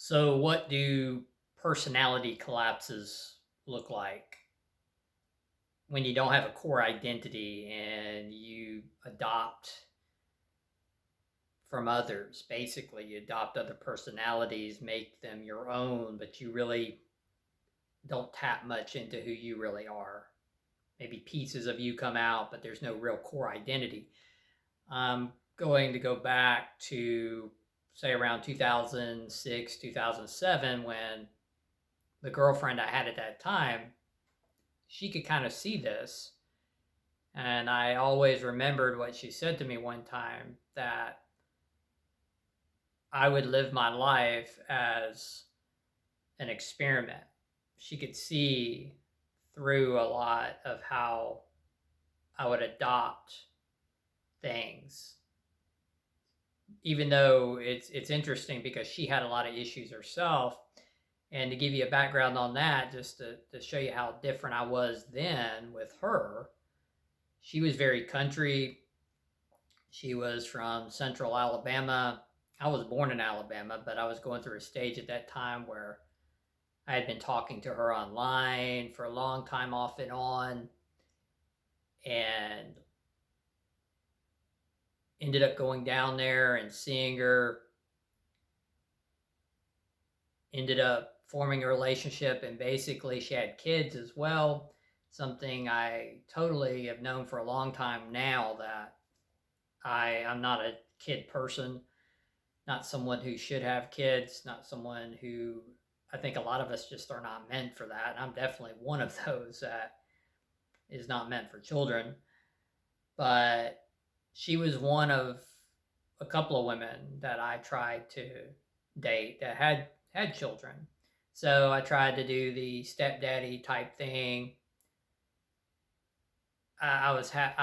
So, what do personality collapses look like when you don't have a core identity and you adopt from others? Basically, you adopt other personalities, make them your own, but you really don't tap much into who you really are. Maybe pieces of you come out, but there's no real core identity. I'm going to go back to, say, around 2006, 2007, when the girlfriend I had at that time, she could kind of see this. And I always remembered what she said to me one time, that I would live my life as an experiment. She could see through a lot of how I would adopt things. Even though it's interesting because she had a lot of issues herself. And to give you a background on that, just to show you how different I was then with her, she was very country. She was from central Alabama. I was born in Alabama, but I was going through a stage at that time where I had been talking to her online for a long time, off and on, and ended up going down there and seeing her. Ended up forming a relationship, and basically, she had kids as well. Something I totally have known for a long time now, that I'm not a kid person, not someone who should have kids, not someone who, I think a lot of us just are not meant for that. I'm definitely one of those that is not meant for children. But she was one of a couple of women that I tried to date that had children. So I tried to do the stepdaddy type thing. I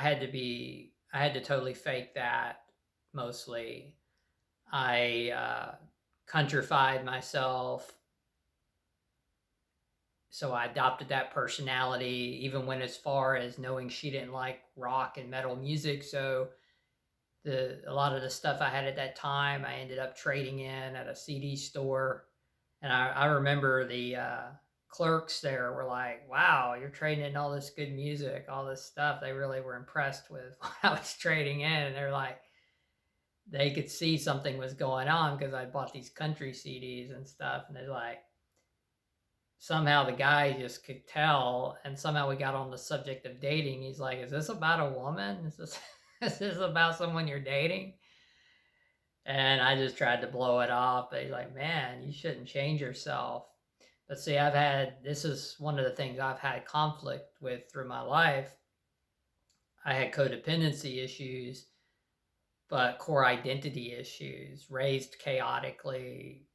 had to totally fake that mostly. I countrified myself, so I adopted that personality. Even went as far as knowing she didn't like rock and metal music, so a lot of the stuff I had at that time, I ended up trading in at a CD store. And I remember the clerks there were like, "Wow, you're trading in all this good music, all this stuff." They really were impressed with what I was trading in, and they're like, they could see something was going on because I bought these country CDs and stuff, and they're like, somehow the guy just could tell, and somehow we got on the subject of dating. He's like, "Is this about a woman? Is this is this about someone you're dating?" And I just tried to blow it off. But he's like, "Man, you shouldn't change yourself." But see, this is one of the things I've had conflict with through my life. I had codependency issues, but core identity issues, raised chaotically,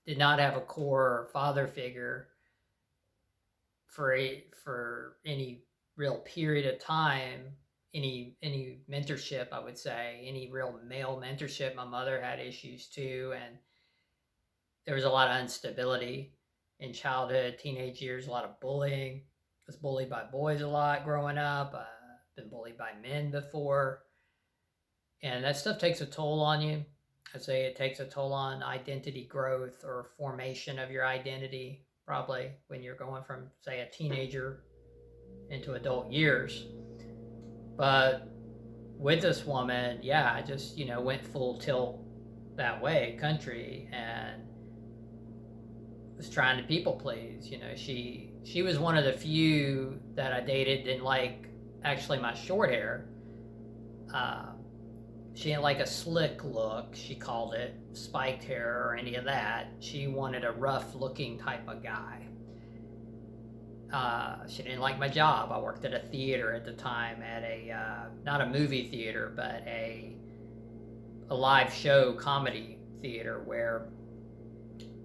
did not have a core father figure for any real period of time, any mentorship, I would say, any real male mentorship. My mother had issues too, and there was a lot of instability in childhood, teenage years, a lot of bullying. I was bullied by boys a lot growing up. Been bullied by men before, and that stuff takes a toll on you. I say it takes a toll on identity growth or formation of your identity, probably when you're going from, say, a teenager into adult years. But with this woman, yeah, I just, went full tilt that way, country, and was trying to people please. She was one of the few that I dated didn't like actually my short hair. Uh, she didn't like a slick look. She called it spiked hair or any of that. She wanted a rough looking type of guy. She didn't like my job. I worked at a theater at the time, at a not a movie theater, but a live show comedy theater where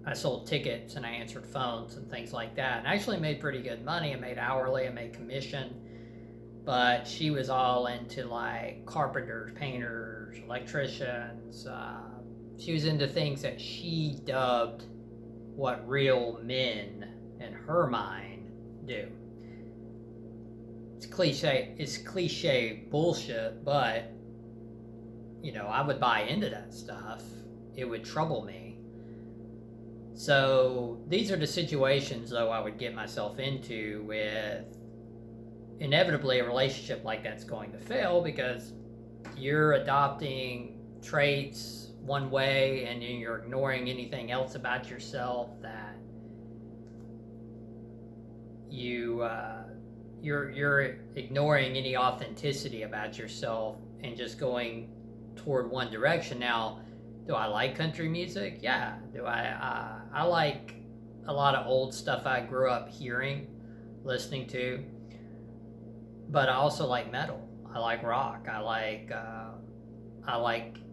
I sold tickets and I answered phones and things like that. And I actually made pretty good money. I made hourly, I made commission. But she was all into like carpenters, painters, electricians. She was into things that she dubbed what real men in her mind do. It's cliche bullshit, but I would buy into that stuff. It would trouble me. So these are the situations, though, I would get myself into with inevitably a relationship like that's going to fail because you're adopting traits one way and you're ignoring anything else about yourself that you're ignoring any authenticity about yourself and just going toward one direction. Now, do I like country music? Yeah. Do I like a lot of old stuff I grew up hearing, listening to, but I also like metal. I like rock. I like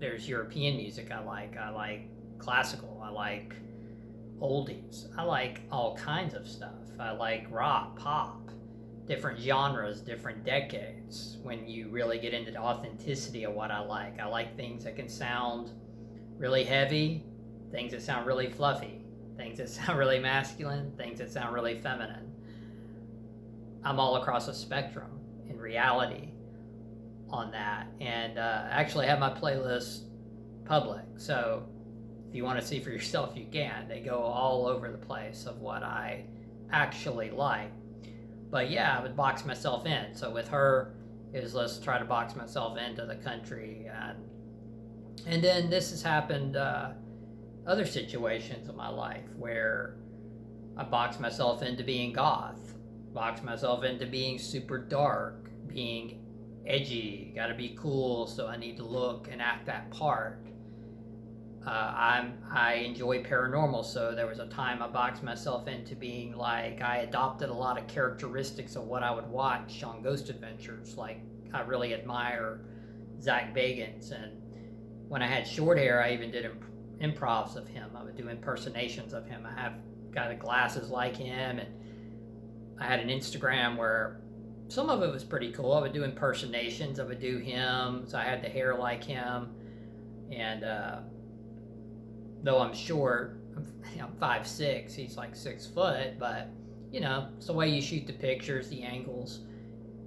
there's European music I like classical. I like oldies. I like all kinds of stuff. I like rock, pop, different genres, different decades. When you really get into the authenticity of what I like things that can sound really heavy, things that sound really fluffy, things that sound really masculine, things that sound really feminine. I'm all across a spectrum in reality on that, and actually have my playlist public. So if you want to see for yourself, you can. They go all over the place of what I actually like. But yeah, I would box myself in. So with her, is let's try to box myself into the country, and then this has happened other situations in my life where I box myself into being goth, box myself into being super dark, being edgy, got to be cool, so I need to look and act that part. I enjoy paranormal, so there was a time I boxed myself into being like I adopted a lot of characteristics of what I would watch on Ghost Adventures. Like I really admire Zach Bagans, and when I had short hair, I even did improvs of him. I would do impersonations of him. I have got glasses like him, and I had an Instagram where some of it was pretty cool. I would do impersonations. I would do him, so I had the hair like him, and though I'm short, I'm 5'6", he's like 6 foot, but you know, it's the way you shoot the pictures, the angles,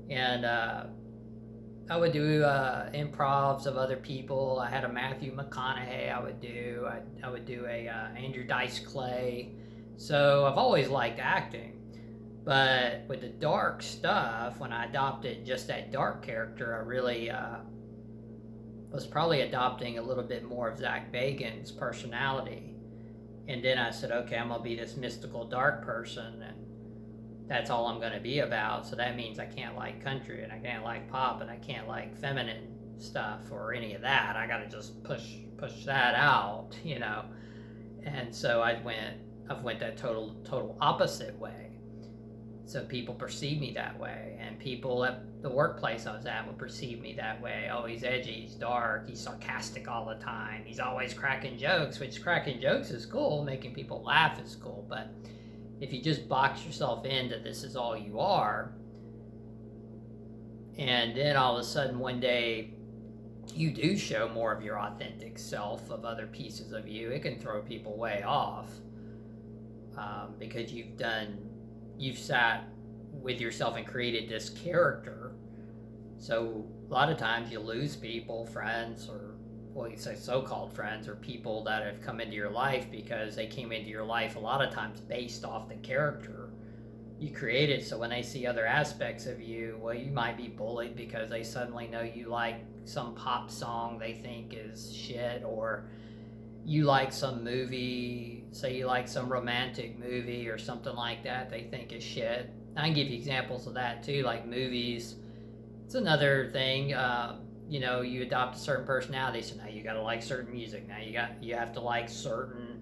and I would do improvs of other people. I had a Matthew McConaughey I would do. I would do a Andrew Dice Clay. So I've always liked acting. But with the dark stuff, when I adopted just that dark character, I really was probably adopting a little bit more of Zach Bagans' personality. And then I said, okay, I'm going to be this mystical dark person, and that's all I'm going to be about. So that means I can't like country, and I can't like pop, and I can't like feminine stuff or any of that. I got to just push that out, you know. And so I've went that total opposite way. So people perceive me that way, and people at the workplace I was at would perceive me that way. Oh, he's edgy, he's dark, he's sarcastic all the time, he's always cracking jokes, which cracking jokes is cool, making people laugh is cool, but if you just box yourself into this is all you are, and then all of a sudden one day you do show more of your authentic self of other pieces of you, it can throw people way off because you've sat with yourself and created this character. So a lot of times you lose people, friends, or well, you say so-called friends, or people that have come into your life because they came into your life a lot of times based off the character you created. So when they see other aspects of you, well, you might be bullied because they suddenly know you like some pop song they think is shit, or you like some movie, say you like some romantic movie or something like that they think is shit. I can give you examples of that too, like movies. It's another thing. You know, you adopt a certain personality, so now you got to like certain music. Now you have to like certain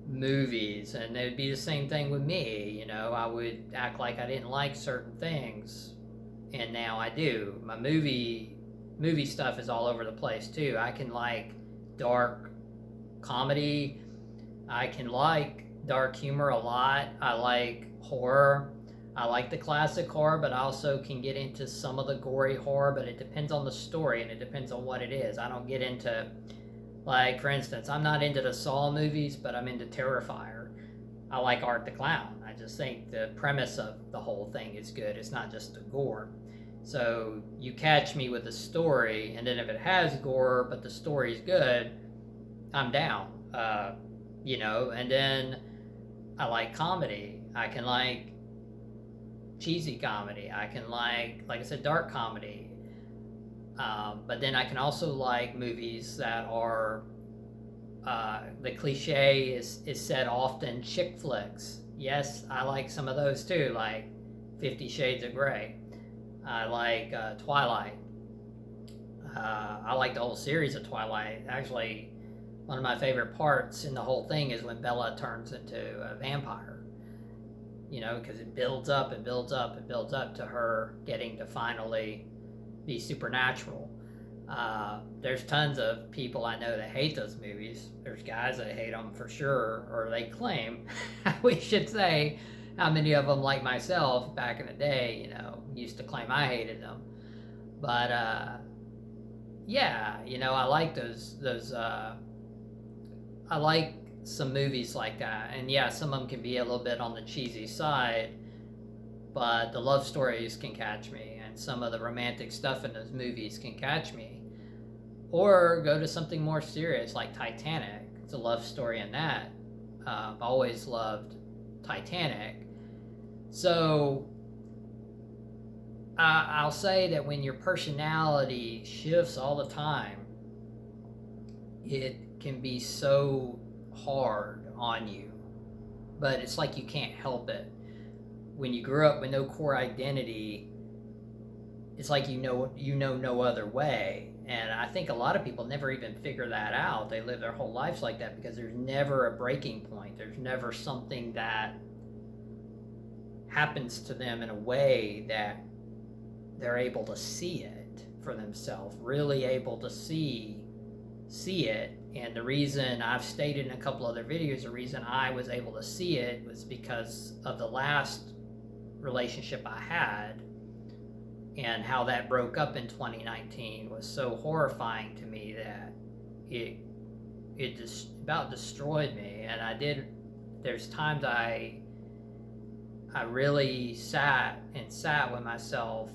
movies, and it would be the same thing with me. You know, I would act like I didn't like certain things, and now I do. My movie stuff is all over the place too. I can like dark comedy. I can like dark humor a lot. I like horror. I like the classic horror, but I also can get into some of the gory horror, but it depends on the story and it depends on what it is. I don't get into, like, for instance, I'm not into the Saw movies, but I'm into Terrifier. I like Art the Clown. I just think the premise of the whole thing is good. It's not just the gore. So you catch me with a story, and then if it has gore, but the story's good, I'm down. And then I like comedy. I can like cheesy comedy. I can like I said, dark comedy. But then I can also like movies that are the cliche is said often, chick flicks. Yes, I like some of those too, like 50 Shades of Grey. I like Twilight. I like the whole series of Twilight. Actually, one of my favorite parts in the whole thing is when Bella turns into a vampire. Because it builds up and builds up and builds up to her getting to finally be supernatural. There's tons of people I know that hate those movies. There's guys that hate them for sure, or they claim, we should say, how many of them, like myself, back in the day, used to claim I hated them. But yeah, I like those. I like some movies like that, and yeah, some of them can be a little bit on the cheesy side, but the love stories can catch me, and some of the romantic stuff in those movies can catch me. Or go to something more serious like Titanic. It's a love story in that. I've always loved Titanic. So I'll say that when your personality shifts all the time, it can be so hard on you. But it's like you can't help it. When you grew up with no core identity, it's like you know no other way. And I think a lot of people never even figure that out. They live their whole lives like that because there's never a breaking point. There's never something that happens to them in a way that they're able to see it for themselves, really able to see it. And the reason I've stated in a couple other videos, the reason I was able to see it was because of the last relationship I had, and how that broke up in 2019 was so horrifying to me that it just about destroyed me. And there's times I really sat with myself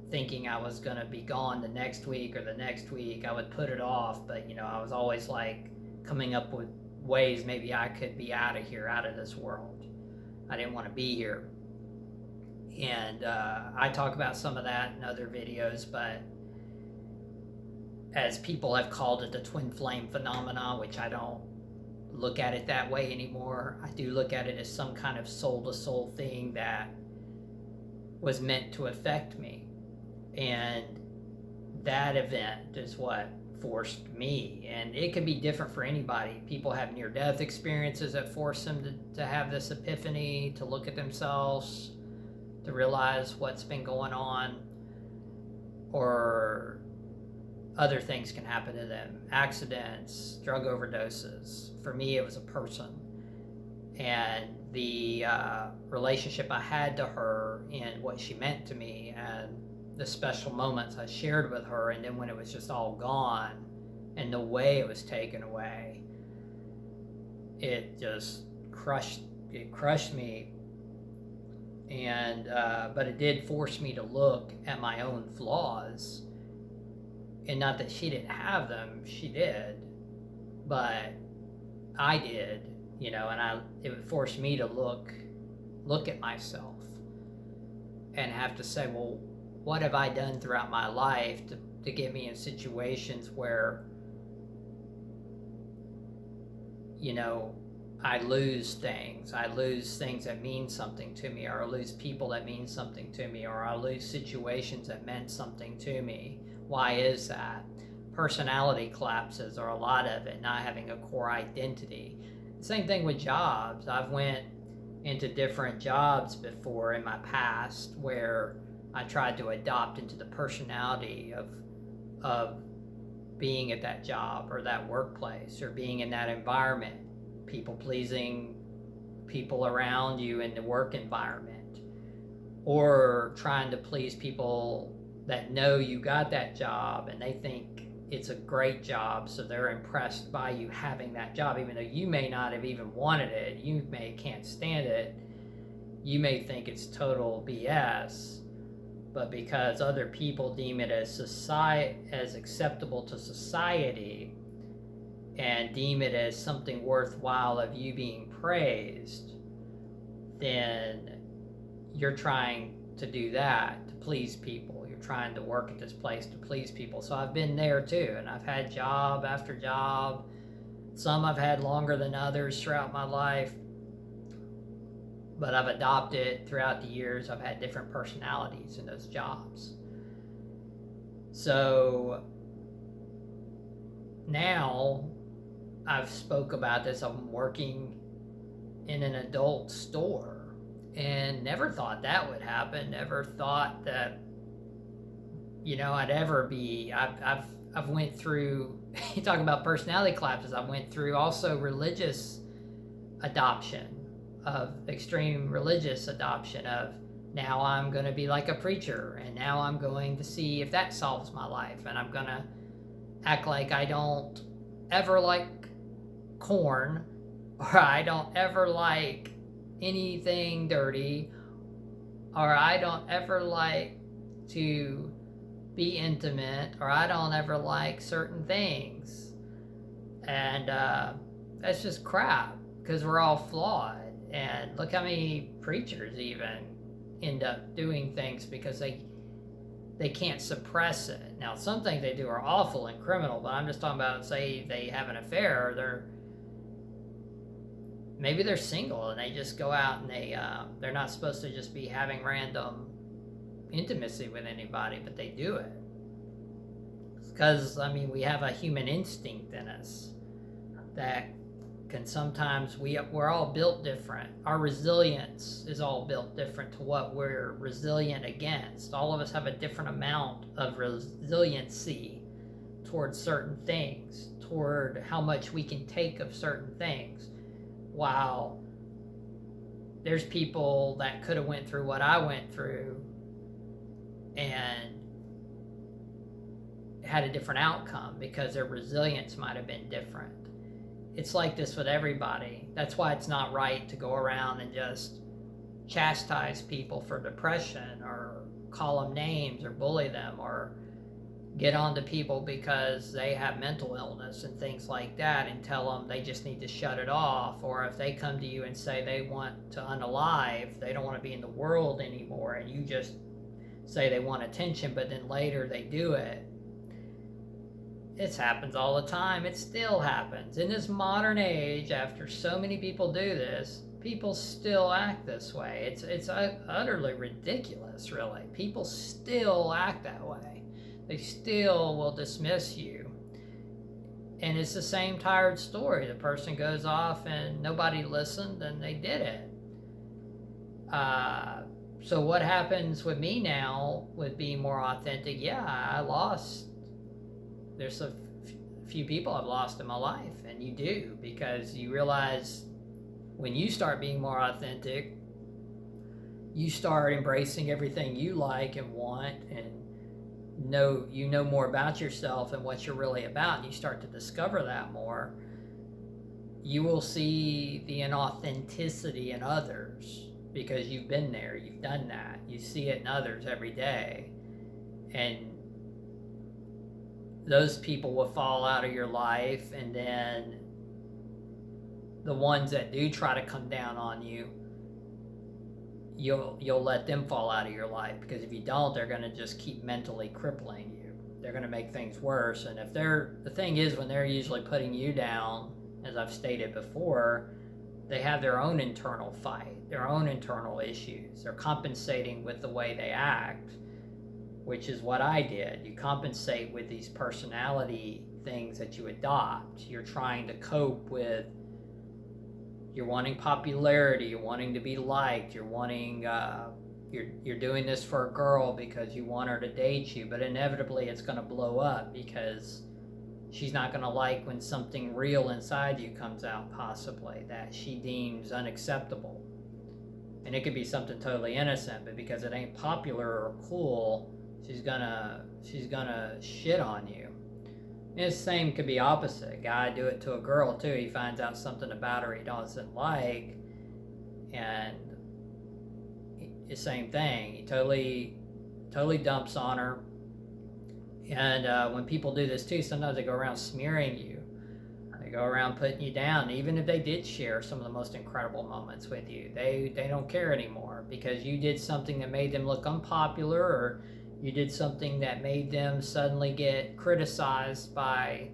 thinking I was going to be gone the next week or the next week. I would put it off, but I was always like coming up with ways maybe I could be out of here, out of this world. I didn't want to be here. And I talk about some of that in other videos, but as people have called it, the twin flame phenomenon, which I don't look at it that way anymore. I do look at it as some kind of soul-to-soul thing that was meant to affect me. And that event is what forced me. And it could be different for anybody. People have near-death experiences that force them to have this epiphany, to look at themselves, to realize what's been going on, or other things can happen to them. Accidents, drug overdoses. For me, it was a person. And the relationship I had to her and what she meant to me and the special moments I shared with her, and then when it was just all gone and the way it was taken away, it just crushed me. And but it did force me to look at my own flaws. And not that she didn't have them, she did, but I did, and it forced me to look at myself and have to say, well, what have I done throughout my life to get me in situations where, I lose things that mean something to me, or I lose people that mean something to me, or I lose situations that meant something to me. Why is that? Personality collapses are a lot of it, not having a core identity. Same thing with jobs. I've went into different jobs before in my past where I tried to adopt into the personality of being at that job or that workplace or being in that environment, people pleasing people around you in the work environment, or trying to please people that know you got that job and they think it's a great job, so they're impressed by you having that job, even though you may not have even wanted it. You can't stand it. You may think it's total BS, but because other people deem it as acceptable to society, and deem it as something worthwhile of you being praised, then you're trying to do that to please people. You're trying to work at this place to please people. So I've been there too, and I've had job after job. Some I've had longer than others throughout my life, but I've adopted throughout the years. I've had different personalities in those jobs. So now I've spoke about this. I'm working in an adult store, and never thought that would happen. Never thought that, I'd ever be. I've went through. You talk about personality collapses. I went through also religious adoption, of extreme religious adoption of, now I'm going to be like a preacher, and now I'm going to see if that solves my life, and I'm going to act like I don't ever like corn, or I don't ever like anything dirty, or I don't ever like to be intimate, or I don't ever like certain things. And that's just crap, because we're all flawed. And look how many preachers even end up doing things because they can't suppress it. Now, some things they do are awful and criminal, but I'm just talking about, say they have an affair, or maybe they're single and they just go out and they're not supposed to just be having random intimacy with anybody, but they do it. Because, we have a human instinct in us that can sometimes, we're all built different. Our resilience is all built different to what we're resilient against. All of us have a different amount of resiliency towards certain things, toward how much we can take of certain things. While there's people that could have went through what I went through and had a different outcome because their resilience might have been different. It's like this with everybody. That's why it's not right to go around and just chastise people for depression, or call them names, or bully them, or get onto people because they have mental illness and things like that, and tell them they just need to shut it off. Or if they come to you and say they want to unalive, they don't want to be in the world anymore, and you just say they want attention, but then later they do it. It happens all the time. It still happens. In this modern age, after so many people do this, people still act this way. It's utterly ridiculous, really. People still act that way. They still will dismiss you. And it's the same tired story. The person goes off and nobody listened and they did it. So what happens with me now with being more authentic? Yeah, I lost. There's a few people I've lost in my life, and you do, because you realize when you start being more authentic, you start embracing everything you like and want, and you know more about yourself and what you're really about, and you start to discover that more. You will see the inauthenticity in others because you've been there, you've done that, you see it in others every day, and those people will fall out of your life. And then the ones that do try to come down on you, you'll let them fall out of your life, because if you don't, they're going to just keep mentally crippling you. They're going to make things worse. And if the thing is, when they're usually putting you down, as I've stated before, they have their own internal fight, their own internal issues. They're compensating with the way they act, which is what I did. You compensate with these personality things that you adopt. You're trying to cope with, you're wanting popularity, you're wanting to be liked, you're wanting, you're doing this for a girl because you want her to date you, but inevitably it's going to blow up because she's not going to like when something real inside you comes out, possibly, that she deems unacceptable. And it could be something totally innocent, but because it ain't popular or cool, she's gonna shit on you. And the same could be opposite. A guy do it to a girl too. He finds out something about her he doesn't like, and the same thing. He totally dumps on her. And when people do this too, sometimes they go around smearing you. They go around putting you down, even if they did share some of the most incredible moments with you. They don't care anymore because you did something that made them look unpopular, or you did something that made them suddenly get criticized by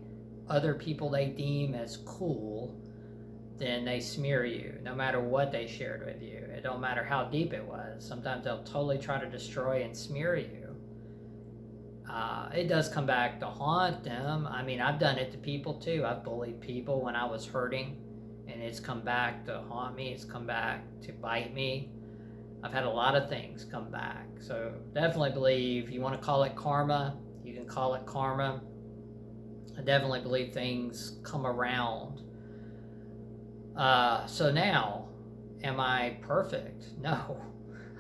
other people they deem as cool. Then they smear you, no matter what they shared with you. It don't matter how deep it was. Sometimes they'll totally try to destroy and smear you. It does come back to haunt them. I mean, I've done it to people too. I've bullied people when I was hurting, and it's come back to haunt me. It's come back to bite me. I've had a lot of things come back. So definitely believe, you want to call it karma, you can call it karma. I definitely believe things come around. So now, am I perfect? No,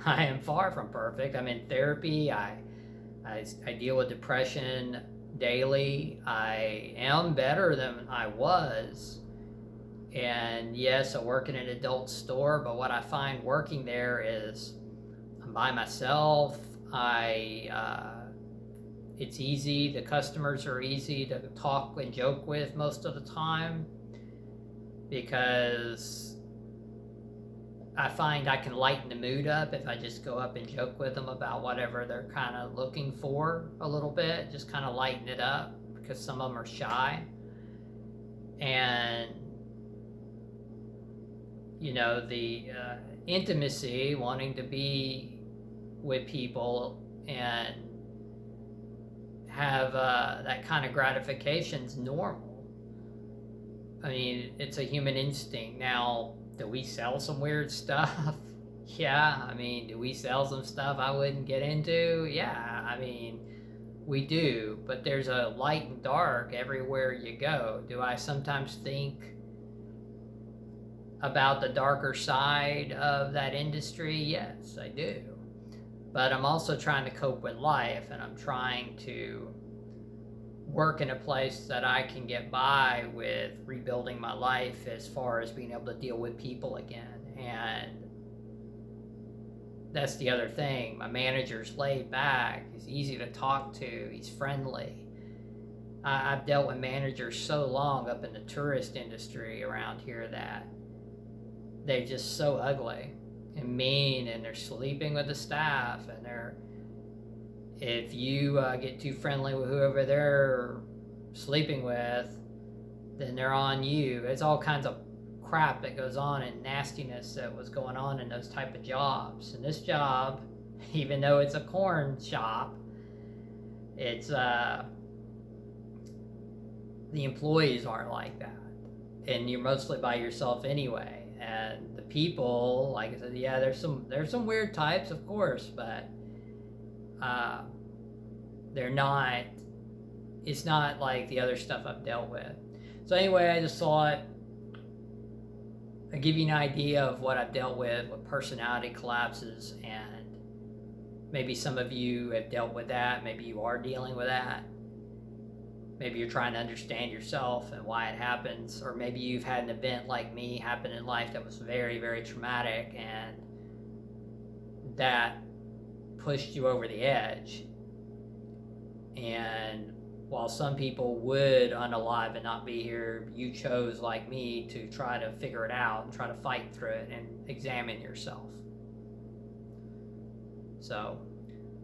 I am far from perfect. I'm in therapy. I deal with depression daily. I am better than I was. And yes, I work in an adult store, but what I find working there is I'm by myself. It's easy. The customers are easy to talk and joke with most of the time, because I find I can lighten the mood up if I just go up and joke with them about whatever they're kind of looking for a little bit, just kind of lighten it up, because some of them are shy. And, you know, the intimacy, wanting to be with people and have that kind of gratification is normal. I mean, it's a human instinct. Now, do we sell some weird stuff? Yeah. I mean, do we sell some stuff I wouldn't get into? Yeah. I mean, we do. But there's a light and dark everywhere you go. Do I sometimes think about the darker side of that industry? Yes, I do. But I'm also trying to cope with life, and I'm trying to work in a place that I can get by with rebuilding my life as far as being able to deal with people again. And that's the other thing. My manager's laid back. He's easy to talk to. He's friendly. I've dealt with managers so long up in the tourist industry around here that they're just so ugly and mean, and they're sleeping with the staff, and if you get too friendly with whoever they're sleeping with, then they're on you. It's all kinds of crap that goes on, and nastiness that was going on in those type of jobs. And this job, even though it's a corn shop, it's the employees aren't like that, and you're mostly by yourself anyway. And the people, like I said, yeah, there's some weird types, of course, but they're not, it's not like the other stuff I've dealt with. So anyway, I just thought I'd give you an idea of what I've dealt with personality collapses, and maybe some of you have dealt with that. Maybe you are dealing with that. Maybe you're trying to understand yourself and why it happens, or maybe you've had an event like me happen in life that was very, very traumatic, and that pushed you over the edge. And while some people would unalive and not be here, you chose, like me, to try to figure it out and try to fight through it and examine yourself. So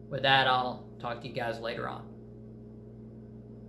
with that, I'll talk to you guys later on.